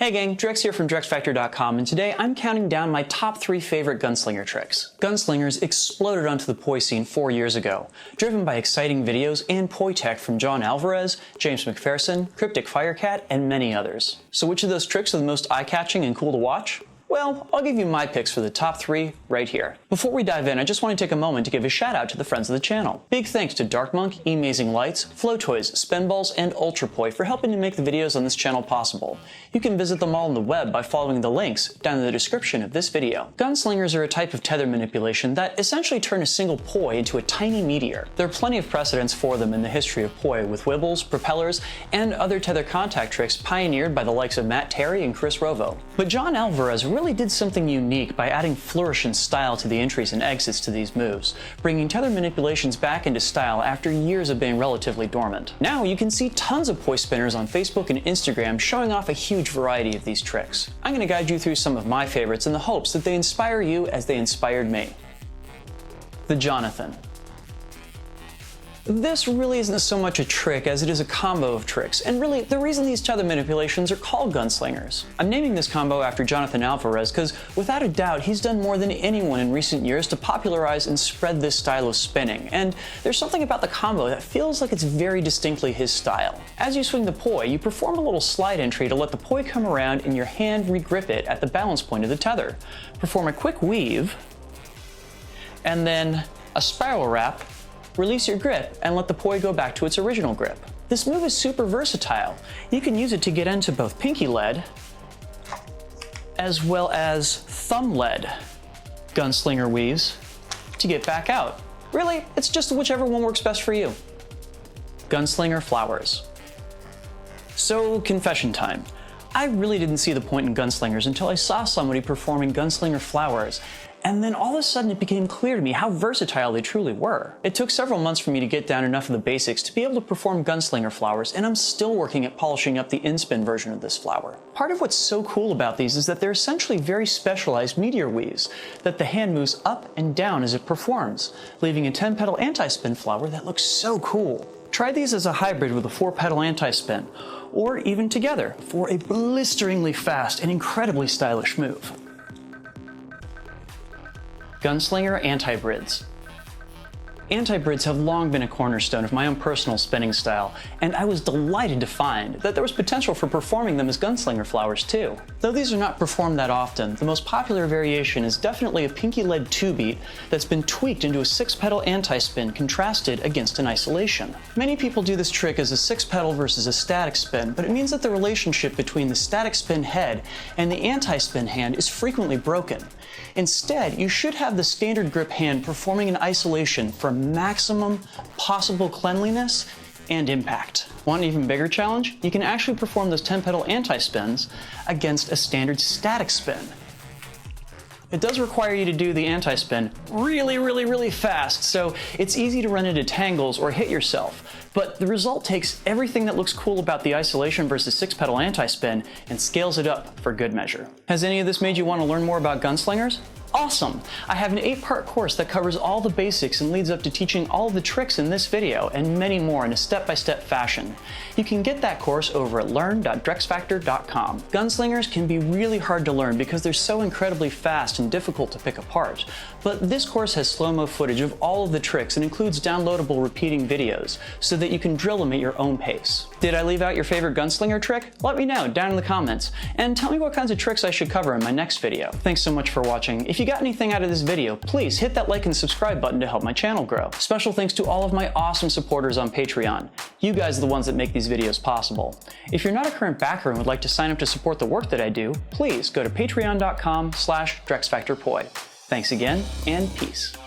Hey gang, Drex here from DrexFactor.com, and today I'm counting down my top 3 favorite gunslinger tricks. Gunslingers exploded onto the Poi scene 4 years ago, driven by exciting videos and Poi tech from John Alvarez, James McPherson, Cryptic Firecat, and many others. So which of those tricks are the most eye-catching and cool to watch? Well, I'll give you my picks for the top 3 right here. Before we dive in, I just want to take a moment to give a shout out to the friends of the channel. Big thanks to Darkmonk, Emazing Lights, Flowtoys, Spinballs, and Ultrapoi for helping to make the videos on this channel possible. You can visit them all on the web by following the links down in the description of this video. Gunslingers are a type of tether manipulation that essentially turn a single Poi into a tiny meteor. There are plenty of precedents for them in the history of Poi, with wibbles, propellers, and other tether contact tricks pioneered by the likes of Matt Terry and Chris Rovo. But John Alvarez really did something unique by adding flourish and style to the entries and exits to these moves, bringing tether manipulations back into style after years of being relatively dormant. Now you can see tons of Poi spinners on Facebook and Instagram showing off a huge variety of these tricks. I'm going to guide you through some of my favorites in the hopes that they inspire you as they inspired me. The Jonathan. This really isn't so much a trick as it is a combo of tricks, and really the reason these tether manipulations are called gunslingers. I'm naming this combo after Jonathan Alvarez because without a doubt he's done more than anyone in recent years to popularize and spread this style of spinning, and there's something about the combo that feels like it's very distinctly his style. As you swing the Poi, you perform a little slide entry to let the Poi come around and your hand regrip it at the balance point of the tether. Perform a quick weave, and then a spiral wrap. Release your grip and let the Poi go back to its original grip. This move is super versatile. You can use it to get into both pinky lead as well as thumb lead gunslinger weaves to get back out. Really, it's just whichever one works best for you. Gunslinger Flowers. So, confession time. I really didn't see the point in gunslingers until I saw somebody performing Gunslinger Flowers, and then all of a sudden it became clear to me how versatile they truly were. It took several months for me to get down enough of the basics to be able to perform Gunslinger Flowers, and I'm still working at polishing up the in-spin version of this flower. Part of what's so cool about these is that they're essentially very specialized meteor weaves that the hand moves up and down as it performs, leaving a 10-petal anti-spin flower that looks so cool. Try these as a hybrid with a 4-petal anti-spin, or even together for a blisteringly fast and incredibly stylish move. Gunslinger Antibrids. Antibrids have long been a cornerstone of my own personal spinning style, and I was delighted to find that there was potential for performing them as Gunslinger Flowers too. Though these are not performed that often, the most popular variation is definitely a pinky lead 2-beat that's been tweaked into a 6-petal anti-spin contrasted against an isolation. Many people do this trick as a 6-petal versus a static spin, but it means that the relationship between the static spin head and the anti-spin hand is frequently broken. Instead, you should have the standard grip hand performing an isolation for maximum possible cleanliness and impact. Want an even bigger challenge? You can actually perform those 10-petal anti-spins against a standard static spin. It does require you to do the anti-spin really fast, so it's easy to run into tangles or hit yourself, but the result takes everything that looks cool about the isolation versus 6-petal anti-spin and scales it up for good measure. Has any of this made you want to learn more about gunslingers? Awesome! I have an 8-part course that covers all the basics and leads up to teaching all of the tricks in this video and many more in a step-by-step fashion. You can get that course over at learn.drexfactor.com. Gunslingers can be really hard to learn because they're so incredibly fast and difficult to pick apart, but this course has slow-mo footage of all of the tricks and includes downloadable repeating videos so that you can drill them at your own pace. Did I leave out your favorite gunslinger trick? Let me know down in the comments, and tell me what kinds of tricks I should cover in my next video. Thanks so much for watching. If you got anything out of this video, please hit that like and subscribe button to help my channel grow. Special thanks to all of my awesome supporters on Patreon. You guys are the ones that make these videos possible. If you're not a current backer and would like to sign up to support the work that I do, please go to patreon.com/DrexFactorPoi. Thanks again, and peace.